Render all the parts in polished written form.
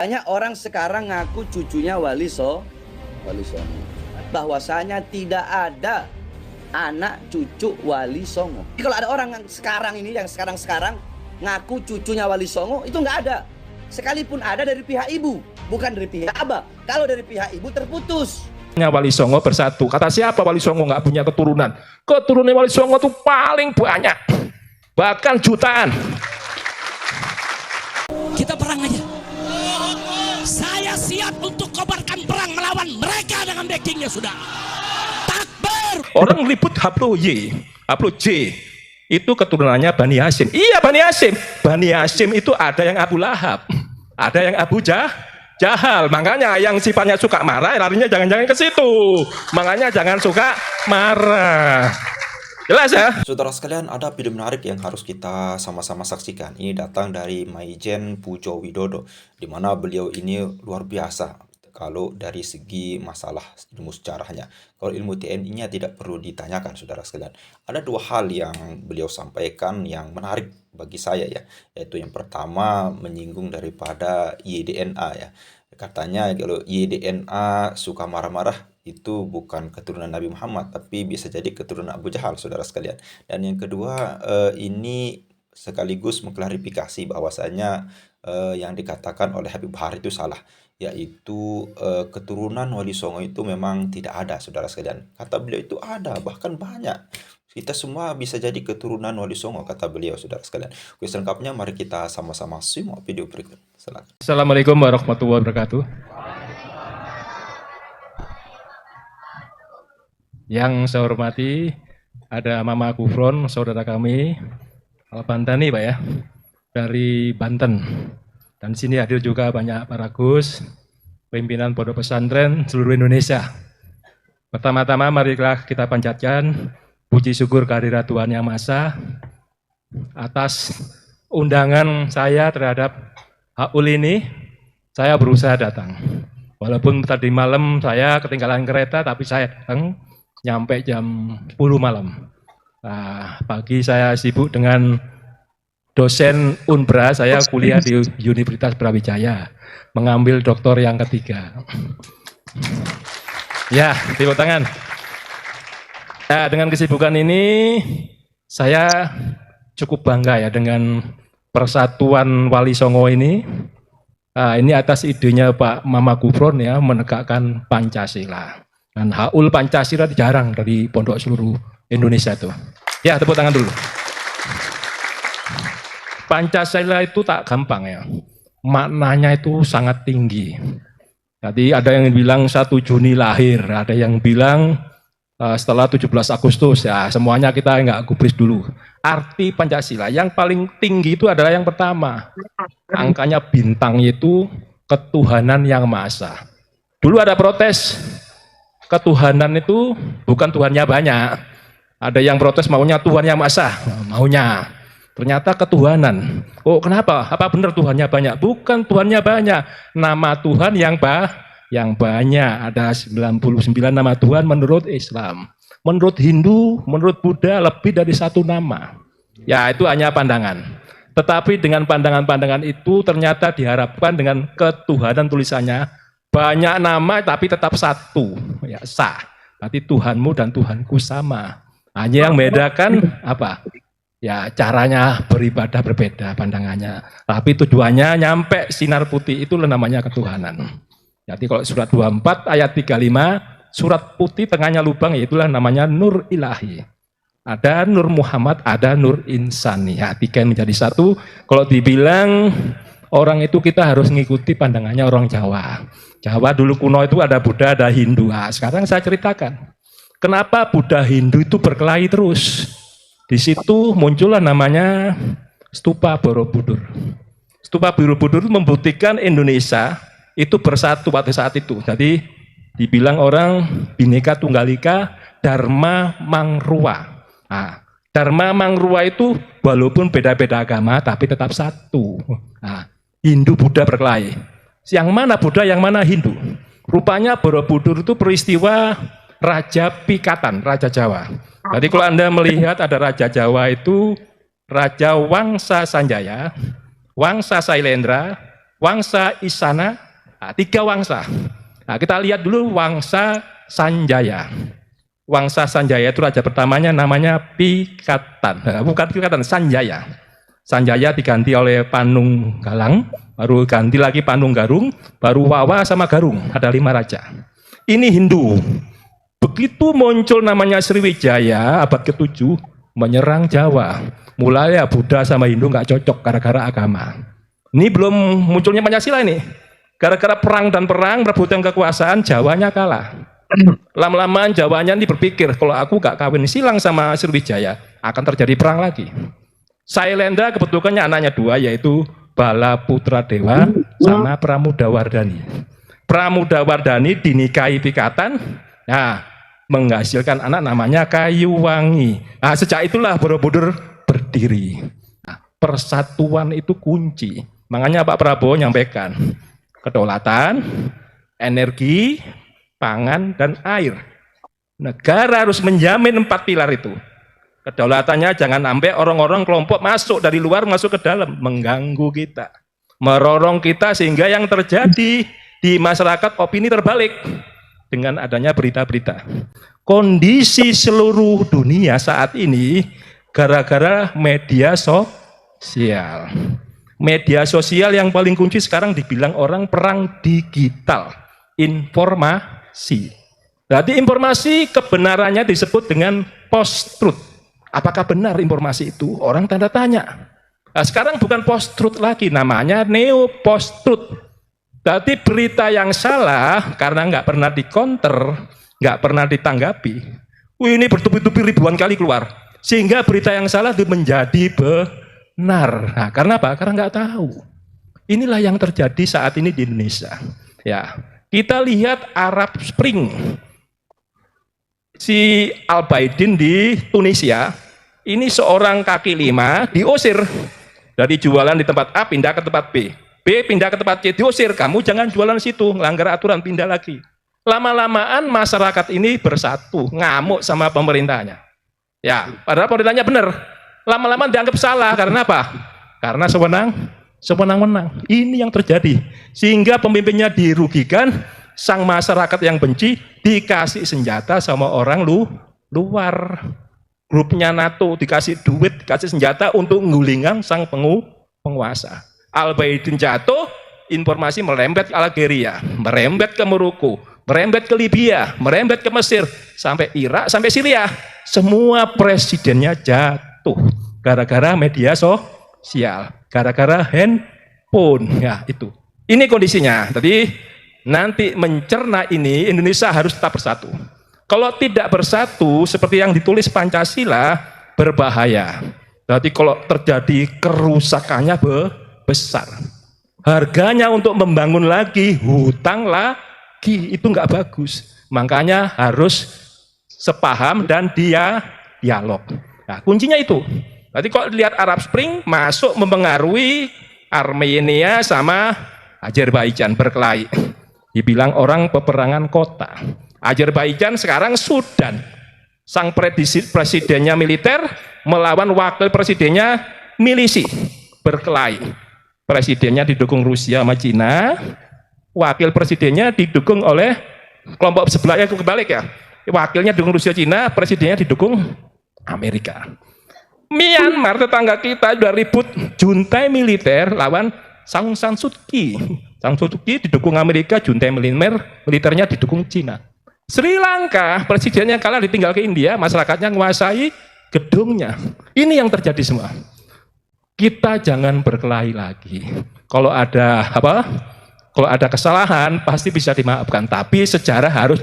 Banyak orang sekarang ngaku cucunya Wali Songo. Bahwasanya tidak ada anak cucu Wali Songo. Kalau ada orang yang sekarang ini, yang sekarang ngaku cucunya Wali Songo, itu nggak ada. Sekalipun ada dari pihak ibu, bukan dari pihak abah. Kalau dari pihak ibu terputus. Wali Songo bersatu. Kata siapa Wali Songo nggak punya keturunan? Keturunan Wali Songo itu paling banyak, bahkan jutaan. Kita perang aja. Saya siap untuk kobarkan perang melawan mereka dengan backingnya sudah. Takbir. Orang ribut Haplo Y, Haplo J. Itu keturunannya Bani Hashim. Iya, Bani Hashim. Bani Hashim itu ada yang Abu Lahab, ada yang Abu Jahal. Makanya yang sifatnya suka marah, larinya jangan-jangan ke situ. Makanya jangan suka marah. Jelas ya? Saudara sekalian, ada video menarik yang harus kita sama-sama saksikan. Ini datang dari Maijen Pujo Widodo, di mana beliau ini luar biasa kalau dari segi masalah ilmu sejarahnya. Kalau ilmu TNI-nya tidak perlu ditanyakan, saudara sekalian. Ada dua hal yang beliau sampaikan yang menarik bagi saya ya, yaitu yang pertama menyinggung daripada YDNA ya. Katanya kalau YDNA suka marah-marah itu bukan keturunan Nabi Muhammad, tapi bisa jadi keturunan Abu Jahal, saudara sekalian. Dan yang kedua, ini sekaligus mengklarifikasi bahwasanya yang dikatakan oleh Habib Bahar itu salah, yaitu keturunan Wali Songo itu memang tidak ada, saudara sekalian. Kata beliau itu ada, bahkan banyak. Kita semua bisa jadi keturunan Wali Songo, kata beliau, saudara sekalian. Oke, selengkapnya mari kita sama-sama simak video berikut. Silakan. Assalamualaikum warahmatullahi wabarakatuh. Yang saya hormati, ada Mama Kufron, saudara kami, Al-Bantani Pak ya, dari Banten. Dan sini hadir juga banyak para Gus, pimpinan pondok pesantren seluruh Indonesia. Pertama-tama marilah kita panjatkan puji syukur kehadirat Tuhan Yang Maha Esa atas undangan saya terhadap HUL ini. Saya berusaha datang. Walaupun tadi malam saya ketinggalan kereta, tapi saya datang. Nyampe jam 10 malam. Nah, pagi saya sibuk dengan dosen Unbra, saya kuliah di Universitas Brawijaya, mengambil doktor yang ketiga. Ya, tepuk tangan. Nah, dengan kesibukan ini, saya cukup bangga ya dengan persatuan Wali Songo ini. Nah, ini atas idenya Pak Mama Kufron ya, menegakkan Pancasila. Dan HUL Pancasila jarang dari pondok seluruh Indonesia itu. Ya, tepuk tangan dulu. Pancasila itu tak gampang ya. Maknanya itu sangat tinggi. Tadi ada yang bilang 1 Juni lahir, ada yang bilang setelah 17 Agustus. Ya, semuanya kita nggak gubris dulu. Arti Pancasila yang paling tinggi itu adalah yang pertama. Angkanya bintang itu ketuhanan yang Maha Esa. Dulu ada protes. Ketuhanan itu bukan Tuhannya banyak. Ada yang protes maunya Tuhan yang Maha Esa, maunya. Ternyata ketuhanan. Oh, kenapa? Apa benar Tuhannya banyak? Bukan Tuhannya banyak. Nama Tuhan yang banyak. Ada 99 nama Tuhan menurut Islam. Menurut Hindu, menurut Buddha lebih dari 1 nama. Ya, itu hanya pandangan. Tetapi dengan pandangan-pandangan itu ternyata diharapkan dengan ketuhanan tulisannya banyak nama tapi tetap satu, ya sah. Berarti Tuhanmu dan Tuhanku sama. Hanya yang membedakan apa? Ya caranya beribadah berbeda pandangannya. Tapi tujuannya nyampe sinar putih itu namanya ketuhanan. Jadi kalau surat 24 ayat 35, surat putih tengahnya lubang itulah namanya Nur Ilahi. Ada Nur Muhammad, ada Nur Insani. Ya, tiga menjadi satu. Kalau dibilang orang itu kita harus mengikuti pandangannya orang Jawa. Jawa dulu kuno itu ada Buddha, ada Hindu. Nah, sekarang saya ceritakan. Kenapa Buddha Hindu itu berkelahi terus? Di situ muncullah namanya Stupa Borobudur. Stupa Borobudur itu membuktikan Indonesia itu bersatu pada saat itu. Jadi dibilang orang Bhinneka Tunggal Ika, Dharma Mangruwa. Nah, Dharma Mangruwa itu walaupun beda-beda agama tapi tetap satu. Nah, Hindu Buddha berkelahi. Yang mana Buddha, yang mana Hindu? Rupanya Borobudur itu peristiwa Raja Pikatan, Raja Jawa. Jadi kalau Anda melihat ada Raja Jawa itu Raja Wangsa Sanjaya, Wangsa Sailendra, Wangsa Isana, nah, 3 wangsa. Nah, kita lihat dulu Wangsa Sanjaya. Wangsa Sanjaya itu raja pertamanya namanya Pikatan. Bukan Pikatan, Sanjaya. Sanjaya diganti oleh Panunggalang, baru ganti lagi Panunggarung, baru Wawa sama Garung. Ada 5 raja. Ini Hindu. Begitu muncul namanya Sriwijaya abad ke-7 menyerang Jawa. Mulai ya Buddha sama Hindu nggak cocok gara-gara agama. Ini belum munculnya Pancasila ini. Gara-gara perang dan perang, perebutan kekuasaan, Jawanya kalah. Lama-lamaan Jawanya ini berpikir, kalau aku gak kawin silang sama Sriwijaya, akan terjadi perang lagi. Sailendra kebetulannya anaknya 2, yaitu Bala Putra Dewa sama Pramudawardhani. Pramudawardhani dinikahi Pikatan, nah, menghasilkan anak namanya Kayuwangi. Nah, sejak itulah Borobudur berdiri. Nah, persatuan itu kunci. Makanya Pak Prabowo nyampaikan, kedaulatan, energi, pangan, dan air. Negara harus menjamin 4 pilar itu. Kedaulatannya jangan sampai orang-orang kelompok masuk dari luar, masuk ke dalam, mengganggu kita, merorong kita, sehingga yang terjadi di masyarakat opini terbalik dengan adanya berita-berita. Kondisi seluruh dunia saat ini gara-gara media sosial. Media sosial yang paling kunci sekarang dibilang orang perang digital, informasi. Jadi informasi kebenarannya disebut dengan post-truth. Apakah benar informasi itu? Orang tanda tanya. Nah, sekarang bukan post-truth lagi, namanya neo-post-truth. Jadi berita yang salah karena nggak pernah dikonter, nggak pernah ditanggapi. Ini bertubi-tubi ribuan kali keluar, sehingga berita yang salah itu menjadi benar. Nah, karena apa? Karena nggak tahu. Inilah yang terjadi saat ini di Indonesia. Ya, kita lihat Arab Spring. Si Al-Baidin di Tunisia, ini seorang kaki 5 diusir dari jualan di tempat A pindah ke tempat B. B pindah ke tempat C, diusir, kamu jangan jualan situ, melanggar aturan, pindah lagi. Lama-lamaan masyarakat ini bersatu, ngamuk sama pemerintahnya. Ya, padahal pemerintahnya benar. Lama-lama dianggap salah, karena apa? Karena sewenang-wenang. Ini yang terjadi. Sehingga pemimpinnya dirugikan, sang masyarakat yang benci dikasih senjata sama orang luar. Grupnya NATO dikasih duit, dikasih senjata untuk nggulingan sang penguasa. Al-Baidin jatuh, informasi merembet ke Algeria, merembet ke Maroko, merembet ke Libya, merembet ke Mesir, sampai Irak, sampai Syria. Semua presidennya jatuh gara-gara media sosial, gara-gara handphone. Ya, itu. Ini kondisinya. Jadi nanti mencerna ini Indonesia harus tetap bersatu. Kalau tidak bersatu seperti yang ditulis Pancasila, berbahaya. Jadi kalau terjadi kerusakannya besar. Harganya untuk membangun lagi, hutang lagi, itu nggak bagus. Makanya harus sepaham dan dialog. Nah, kuncinya itu. Nanti kalau lihat Arab Spring masuk mempengaruhi Armenia sama Azerbaijan berkelahi. Dibilang orang peperangan kota. Azerbaijan sekarang Sudan. Sang presidennya militer melawan wakil presidennya milisi berkelahi. Presidennya didukung Rusia sama Cina, wakil presidennya didukung oleh kelompok sebelahnya, kebalik ya. Wakilnya didukung Rusia, Cina, presidennya didukung Amerika. Myanmar tetangga kita sudah ribut juntai militer lawan Aung San Suu Kyi. Aung San Suu Kyi didukung Amerika, juntai militernya didukung Cina. Sri Lanka presidennya kalah ditinggal ke India, masyarakatnya menguasai gedungnya. Ini yang terjadi semua. Kita jangan berkelahi lagi. Kalau ada kesalahan pasti bisa dimaafkan, tapi sejarah harus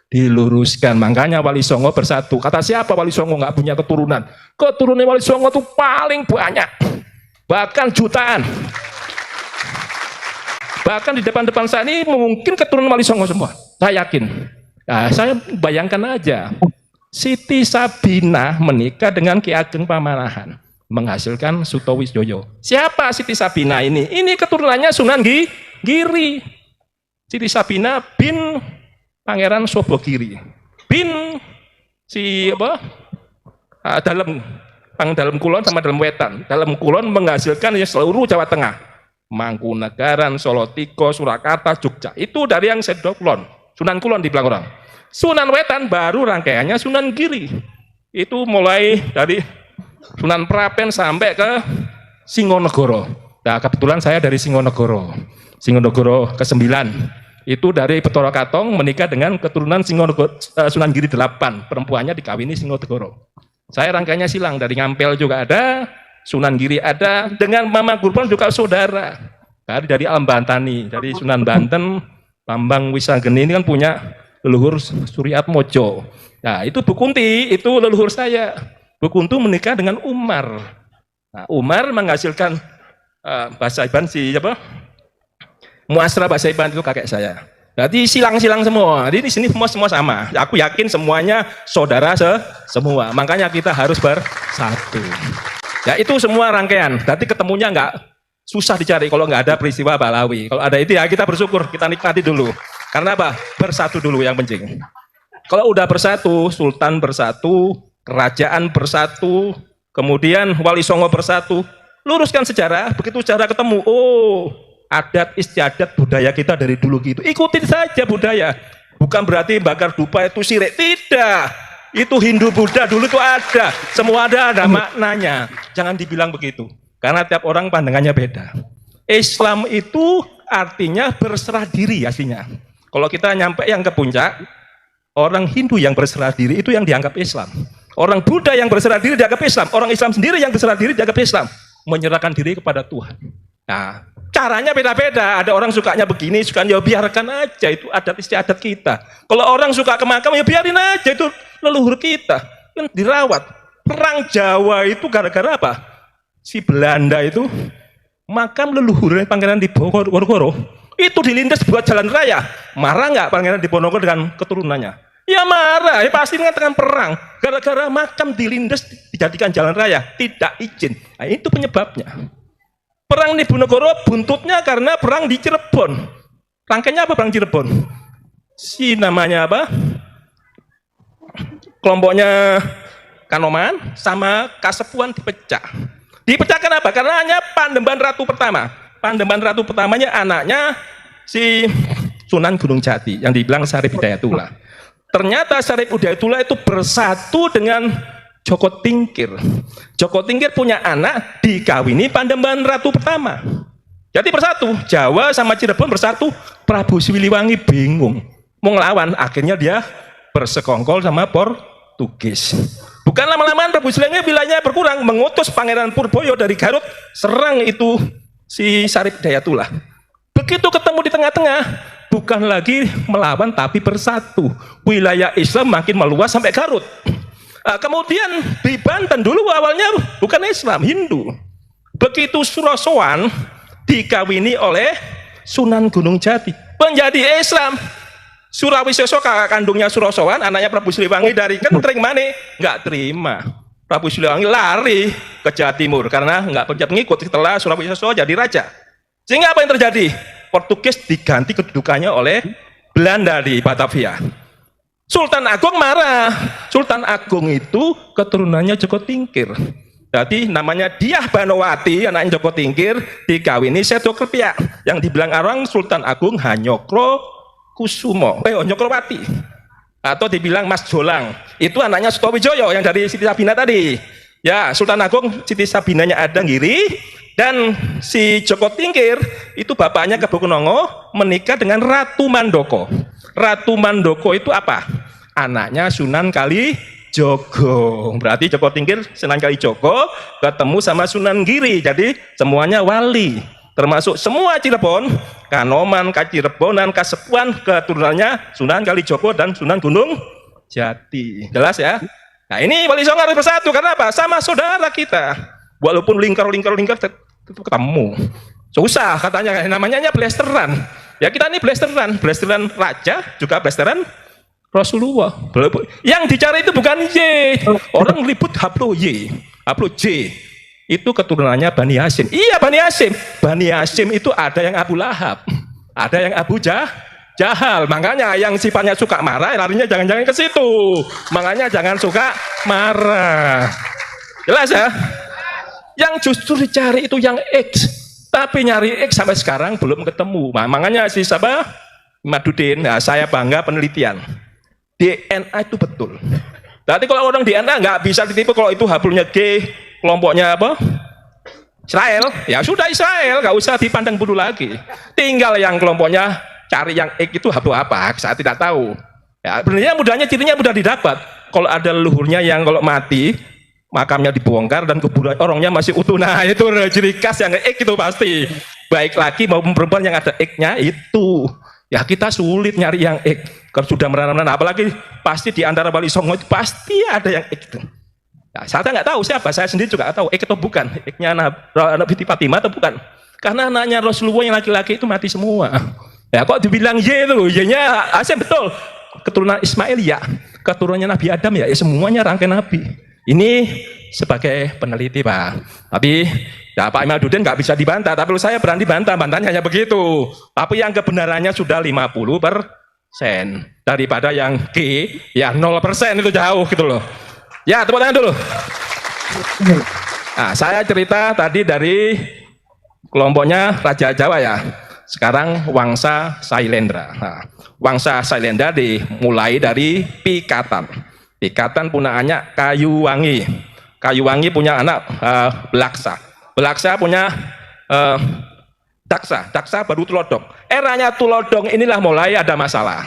diluruskan. Makanya Wali Songo bersatu. Kata siapa Wali Songo nggak punya keturunan? Keturunan Wali Songo itu paling banyak, bahkan jutaan. Bahkan di depan-depan saya ini mungkin keturunan Wali Songo semua. Saya yakin. Nah, saya bayangkan aja, Siti Sabinah menikah dengan Ki Ageng Pamanahan, menghasilkan Sutowisjoyo. Siapa Siti Sabinah ini? Ini keturunannya Sunan Giri. Siti Sabinah bin Pangeran Sobogiri. Bin dalam Kulon sama dalam Wetan. Dalam Kulon menghasilkan seluruh Jawa Tengah. Mangkunegaran, Solotiko, Surakarta, Jogja. Itu dari yang Sedo Kulon, Sunan Kulon dibilang orang. Sunan Wetan baru rangkaiannya Sunan Giri. Itu mulai dari Sunan Prapen sampai ke Singonegoro. Nah, kebetulan saya dari Singonegoro ke-9. Itu dari Betara Katong menikah dengan keturunan Sunan Giri 8. Perempuannya dikawini Singonegoro. Saya rangkaiannya silang, dari Ngampel juga ada, Sunan Giri ada, dengan Mama Gurpon juga saudara. Dari Alam Bantani, dari Sunan Banten, Bambang Wisageni ini kan punya leluhur Suryatmojo. Nah, itu Bu Kunti, itu leluhur saya. Bu Kunti menikah dengan Umar. Nah, Umar menghasilkan bahasa Iban Muasra bahasa Iban itu kakek saya. Jadi silang-silang semua. Jadi di sini semua sama. Aku yakin semuanya saudara semua. Makanya kita harus bersatu. Ya itu semua rangkaian. Jadi ketemunya nggak susah dicari kalau nggak ada peristiwa Balawi. Kalau ada itu ya kita bersyukur, kita nikmati dulu. Karena apa? Bersatu dulu yang penting. Kalau udah bersatu, Sultan bersatu, kerajaan bersatu, kemudian Wali Songo bersatu, luruskan sejarah. Begitu sejarah ketemu, oh adat istiadat budaya kita dari dulu gitu. Ikutin saja budaya. Bukan berarti bakar dupa itu syirik. Tidak. Itu Hindu Buddha dulu itu ada. Semua ada maknanya. Jangan dibilang begitu. Karena tiap orang pandangannya beda. Islam itu artinya berserah diri aslinya. Kalau kita nyampe yang ke puncak, orang Hindu yang berserah diri itu yang dianggap Islam. Orang Buddha yang berserah diri dianggap Islam. Orang Islam sendiri yang berserah diri dianggap Islam. Menyerahkan diri kepada Tuhan. Nah, caranya beda-beda. Ada orang sukanya begini, sukanya biarkan aja, itu adat istiadat kita. Kalau orang suka ke makam, ya biarin aja, itu leluhur kita. Kan dirawat. Perang Jawa itu gara-gara apa? Si Belanda itu makam leluhurnya Pangeran Diponegoro itu dilindas buat jalan raya. Marah nggak Pangeran Diponegoro dengan keturunannya? Ya marah, ya pasti mengatakan perang. Gara-gara makam dilindas dijadikan jalan raya, tidak izin. Nah, itu penyebabnya. Perang Diponegoro buntutnya karena perang di Cirebon. Rangkaiannya apa perang Cirebon? Si namanya apa? Kelompoknya Kanoman sama Kasepuan dipecah. Dipecahkan apa? Karena hanya Pandemban Ratu pertama. Pandemban Ratu pertamanya anaknya si Sunan Gunung Jati yang dibilang Syarif Hidayatullah. Ternyata Syarif Hidayatullah itu bersatu dengan Joko Tingkir. Joko Tingkir punya anak dikawini Pandemban Ratu pertama. Jadi bersatu, Jawa sama Cirebon bersatu. Prabu Siliwangi bingung mau ngelawan, akhirnya dia bersekongkol sama Portugis. Bukan lama-lama Prabu Siliwangi wilayahnya berkurang, mengutus Pangeran Purboyo dari Garut serang itu si Syarif Hidayatullah. Begitu ketemu di tengah-tengah, bukan lagi melawan tapi bersatu. Wilayah Islam makin meluas sampai Garut. Kemudian di Banten dulu awalnya bukan Islam, Hindu. Begitu Surosowan dikawini oleh Sunan Gunung Jati, menjadi Islam. Surawiseso kakak kandungnya Surosowan, anaknya Prabu Siliwangi dari Kentring Mane, nggak terima. Prabu Siliwangi lari ke Jawa Timur karena nggak punya pengikut setelah Surawiseso jadi raja. Sehingga apa yang terjadi? Portugis diganti kedudukannya oleh Belanda di Batavia. Sultan Agung marah. Sultan Agung itu keturunannya Joko Tingkir. Jadi namanya Diah Banowati, anaknya Joko Tingkir, dikawini Seto Kerpiak. Yang dibilang orang Sultan Agung Hanyokro Kusumo, Nyokrowati. Atau dibilang Mas Jolang. Itu anaknya Sutowijoyo yang dari Siti Sabina tadi. Ya, Sultan Agung Siti Sabinanya ada ngiri. Dan si Joko Tingkir itu bapaknya Kebokunongo menikah dengan Ratu Mandoko. Ratu Mandoko itu apa? Anaknya Sunan Kalijogo. Berarti Joko Tingkir Sunan Kalijogo ketemu sama Sunan Giri. Jadi semuanya wali. Termasuk semua Cirebon, Kanoman, Kacirebonan, Kasepuan, keturunannya Sunan Kalijogo dan Sunan Gunung Jati. Jelas ya? Nah ini Wali Songo harus bersatu. Karena apa? Sama saudara kita. Walaupun lingkar ketemu. Susah katanya, namanya blasteran. Ya kita ini blasteran raja, juga blasteran Rasulullah. Yang dicari itu bukan Y. Orang ribut haplo Y, haplo J. Itu keturunannya Bani Hasyim. Iya Bani Hasyim. Bani Hasyim itu ada yang Abu Lahab, ada yang Abu Jahal. Makanya yang sifatnya suka marah, larinya jangan-jangan ke situ. Makanya jangan suka marah. Jelas ya? Yang justru dicari itu yang X. Tapi nyari X sampai sekarang belum ketemu. Nah, makanya si siapa? Madudin, nah, saya bangga penelitian. DNA itu betul. Berarti kalau orang DNA nggak bisa ditipu kalau itu hablumnya G, kelompoknya apa? Israel, ya sudah Israel, nggak usah dipandang bulu lagi. Tinggal yang kelompoknya cari yang X itu hablum apa? Saya tidak tahu. Ya, sebenarnya mudahnya cirinya mudah didapat. Kalau ada leluhurnya yang kalau mati makamnya dibongkar dan kuburan orangnya masih utuh, nah itu ciri khas yang X itu pasti. Baik laki maupun perempuan yang ada X-nya itu. Ya kita sulit nyari yang X. Kalau sudah merana-merana, apalagi pasti di antara Wali Songo itu pasti ada yang X itu. Ya, saya nggak tahu siapa, saya sendiri juga nggak tahu X atau bukan. X-nya anak Binti Fatimah atau bukan. Karena anaknya Rasulullah yang laki-laki itu mati semua. Ya kok dibilang Y itu, Y-nya Asyam betul. Keturunan Ismail ya, keturunannya Nabi Adam ya, semuanya rangkaian Nabi. Ini sebagai peneliti Pak. Tapi ya Pak Imadudin nggak bisa dibantah, tapi saya berani bantah, bantahnya hanya begitu. Tapi yang kebenarannya sudah 50% daripada yang G, ya 0% itu jauh gitu loh. Ya tepuk tangan dulu. Nah, saya cerita tadi dari kelompoknya Raja Jawa ya. Sekarang Wangsa Sailendra. Nah, Wangsa Sailendra dimulai dari Pikatan. Pikatan punya anak Kayuwangi. Kayuwangi punya anak Belaksa. Belaksa punya Daksa. Daksa baru Tulodong. Eranya Tulodong inilah mulai ada masalah.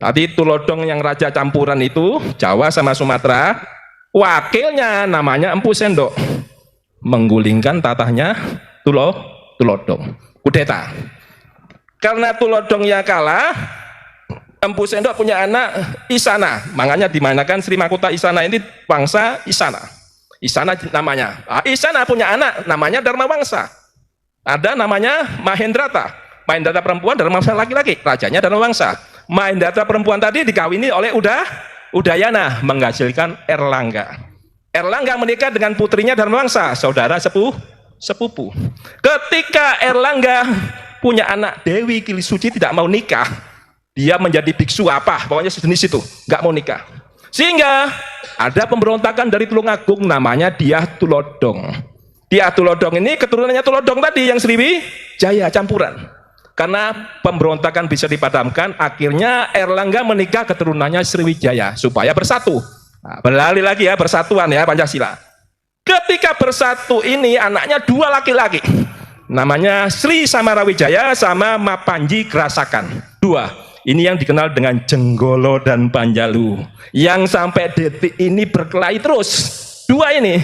Tadi Tulodong yang raja campuran itu Jawa sama Sumatera. Wakilnya namanya Empu Sendok. Menggulingkan tatahnya Tulodong. Kudeta. Karena Tulodongnya kalah, Empu Sendok punya anak Isana. Makanya dimanakan Sri Mahkota Isana ini Wangsa Isana. Isana namanya. Isana punya anak namanya Dharma Wangsa. Ada namanya Mahendrata. Mahendrata perempuan, Dharma Wangsa laki-laki. Rajanya Dharma Wangsa. Mahendrata perempuan tadi dikawini oleh Udayana, menghasilkan Erlangga. Erlangga menikah dengan putrinya Dharma Wangsa, saudara sepupu. Ketika Erlangga punya anak Dewi Kilisuci tidak mau nikah, dia menjadi biksu apa, pokoknya sejenis itu, nggak mau nikah. Sehingga ada pemberontakan dari Tulungagung namanya Dyah Tulodong. Dyah Tulodong ini keturunannya Tulodong tadi yang Sriwijaya campuran. Karena pemberontakan bisa dipadamkan, akhirnya Erlangga menikah keturunannya Sriwijaya supaya bersatu. Nah, beralih lagi ya, persatuan ya Pancasila. Ketika bersatu ini anaknya dua laki-laki. Namanya Sri Samarawijaya sama Mapanji Grasakan. Dua. Ini yang dikenal dengan Jenggolo dan Panjalu. Yang sampai detik ini berkelahi terus. Dua ini.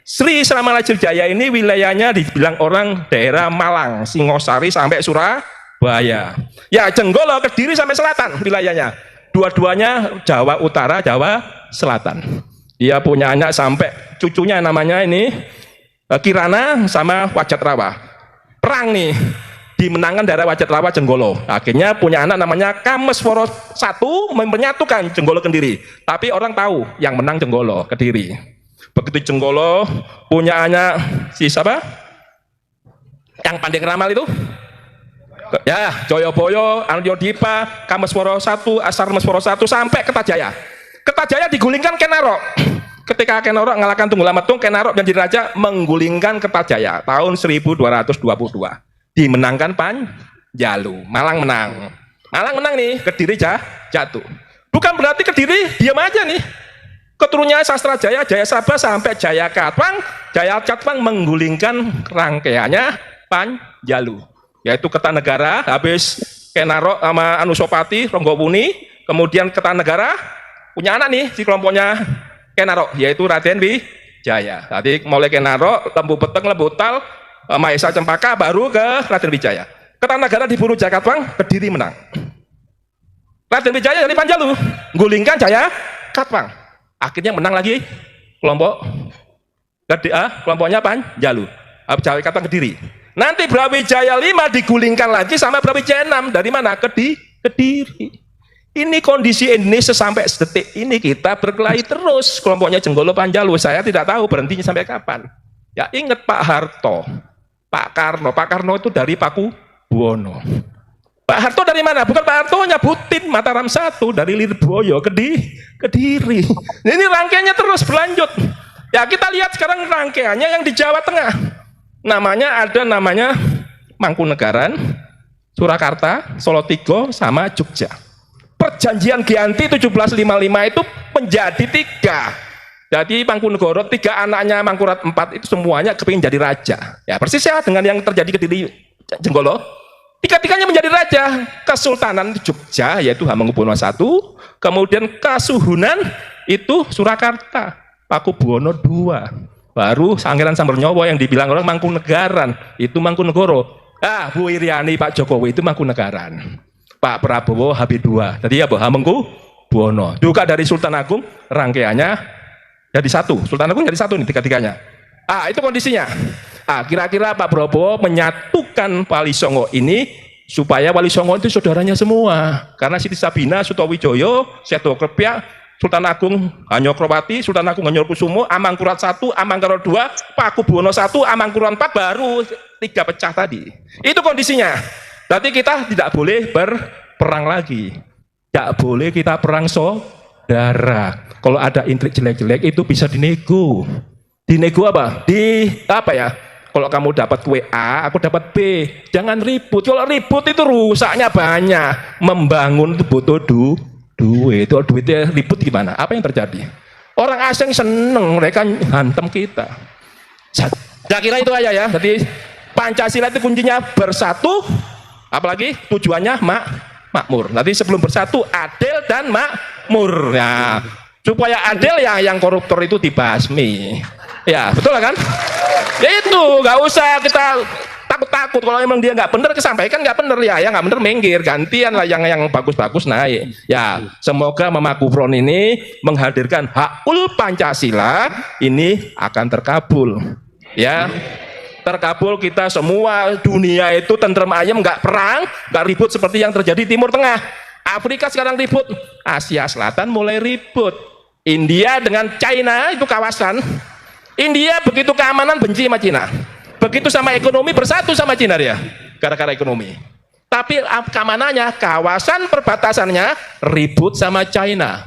Sri Samarawijaya ini wilayahnya dibilang orang daerah Malang, Singosari sampai Surabaya. Ya Jenggolo Kediri sampai selatan wilayahnya. Dua-duanya Jawa Utara, Jawa Selatan. Dia punya anak sampai cucunya namanya ini Kirana sama Wajatrawa. Perang nih dimenangkan daerah Wajatrawa Jenggolo. Akhirnya punya anak namanya Kameswara I menyatukan Jenggolo Kediri. Tapi orang tahu yang menang Jenggolo Kediri. Begitu Jenggolo punya anak si siapa? Yang Pandai Ramal itu? Ya, Joyoboyo, Aryodipa, Kameswara I, Asarmeswara I sampai Kertajaya. Kertajaya digulingkan Kenarok. Ketika Kenarok mengalahkan Tunggulametung, Kenarok menjadi raja menggulingkan Kertajaya tahun 1222. Dimenangkan Panjalu. Malang menang. Malang menang nih, Kediri jatuh. Bukan berarti Kediri diam aja nih. Keturunannya Sastrajaya, Jaya Sabha sampai Jaya Katwang. Jaya Katwang menggulingkan rangkaiannya Panjalu. Yaitu Kertanegara, habis Kenarok sama Anusapati, Ronggowuni, kemudian Kertanegara punya anak nih si kelompoknya Kenarok, yaitu Raden Wijaya. Tadi mulai Kenarok, Lembu Beteng, Lembu Tal, Mahesa Cempaka, baru ke Raden Wijaya. Kertanegara diburu Jaya Katwang, Kediri menang. Raden Wijaya dari Panjalu, gulingkan Jaya Katwang. Akhirnya menang lagi kelompoknya Panjalu, Jaya Katwang Kediri. Nanti Brawijaya 5 digulingkan lagi sama Brawijaya 6. Dari mana? Kediri. Ini kondisi Indonesia sampai detik ini kita berkelahi terus. Kelompoknya Jenggolo Panjalu. Saya tidak tahu berhentinya sampai kapan. Ya ingat Pak Harto, Pak Karno. Pak Karno itu dari Pakubuwono. Pak Harto dari mana? Bukan Pak Harto, nyebutin Mataram 1 dari Lirboyo Kediri. Ini rangkaiannya terus berlanjut. Ya kita lihat sekarang rangkaiannya yang di Jawa Tengah. Namanya Mangkunegaran, Surakarta, Solotigo, sama Jogja. Perjanjian Giyanti 1755 itu menjadi 3. Jadi Mangkunegoro 3 anaknya Mangkurat 4 itu semuanya kepingin jadi raja. Ya persis ya dengan yang terjadi ke Dili Jenggolo. 3-tiganya menjadi raja. Kesultanan Jogja yaitu Hamengkubuwono I, kemudian Kasuhunan itu Surakarta, Pakubuwono II. Baru Pangeran Sambernyowo yang dibilang orang Mangkunegaran itu Mangkunegoro. Bu Iriani, Pak Jokowi itu Mangkunegaran. Pak Prabowo HB2. Jadi ya Hamengkubuwono. Juga dari Sultan Agung rangkaiannya jadi 1. Sultan Agung jadi 1 nih 3-tiganya. Itu kondisinya. Kira-kira Pak Prabowo menyatukan Wali Songo ini supaya Wali Songo itu saudaranya semua. Karena Siti Sabina, Sutowijoyo, Seto Krepyak, Sultan Agung Hanyokropati, Sultan Agung Hanyokrokusumo, Amangkurat I, Amangkurat II, Pakubuwono I, Amangkurat IV, baru 3 pecah tadi. Itu kondisinya. Berarti kita tidak boleh berperang lagi. Tidak boleh kita perang saudara. Kalau ada intrik jelek-jelek itu bisa dinego. Dinego apa? Kalau kamu dapat kue A, aku dapat B. Jangan ribut. Kalau ribut itu rusaknya banyak. Membangun itu butuh duit. Kalau duitnya ribut gimana? Apa yang terjadi? Orang asing seneng, mereka hantam kita. Saya kira itu aja ya. Jadi Pancasila itu kuncinya bersatu, apalagi tujuannya makmur. Nanti sebelum bersatu adil dan makmur. Ya, supaya adil ya yang koruptor itu dibasmi. Ya betul kan? Ya itu nggak usah kita takut-takut. Kalau memang dia nggak benar kesampaikan nggak benar ya, nggak benar minggir, gantian lah yang bagus-bagus naik. Ya semoga Mama Gufron ini menghadirkan hakul Pancasila ini akan terkabul. Ya. Terkabul, kita semua dunia itu tentrem ayem, nggak perang, nggak ribut seperti yang terjadi di Timur Tengah. Afrika sekarang ribut, Asia Selatan mulai ribut. India dengan China itu kawasan. India begitu keamanan benci sama China. Begitu sama ekonomi bersatu sama China dia, gara-gara ekonomi. Tapi keamanannya, kawasan perbatasannya ribut sama China.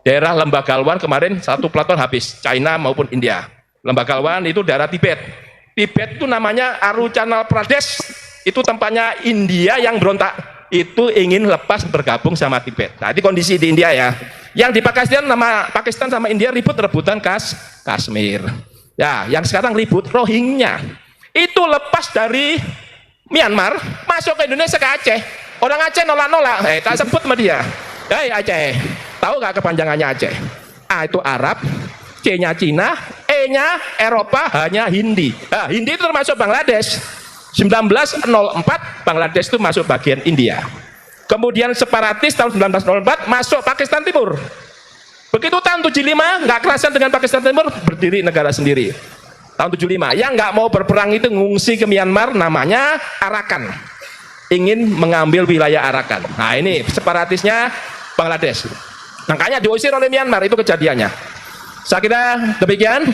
Daerah Lembagalwan kemarin 1 pelaton habis, China maupun India. Lembagalwan itu daerah Tibet. Tibet itu namanya Arunachal Pradesh, itu tempatnya India yang berontak, itu ingin lepas bergabung sama Tibet. Nah, ini kondisi di India ya. Yang di Pakistan sama India rebutan Kashmir. Ya, yang sekarang ribut Rohingya. Itu lepas dari Myanmar, masuk ke Indonesia ke Aceh. Orang Aceh nolak-nolak, tak sebut sama dia. Aceh, tahu nggak kepanjangannya Aceh? A itu Arab, C-nya Cina, E-nya Eropa, hanya Hindi. Hindi itu termasuk Bangladesh. 1904 Bangladesh itu masuk bagian India. Kemudian separatis tahun 1904 masuk Pakistan Timur. Begitu tahun 75 nggak kerasan dengan Pakistan Timur, berdiri negara sendiri. Tahun 75 yang nggak mau berperang itu ngungsi ke Myanmar, namanya Arakan. Ingin mengambil wilayah Arakan. Nah ini separatisnya Bangladesh. Makanya diusir oleh Myanmar, itu kejadiannya. Saya kira demikian.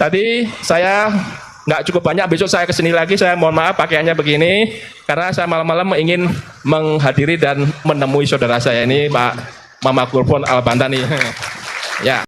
Tadi saya nggak cukup banyak, besok saya kesini lagi. Saya mohon maaf pakaiannya begini karena saya malam-malam ingin menghadiri dan menemui saudara saya ini, Pak Mama Gufron Al-Bantani. Ya.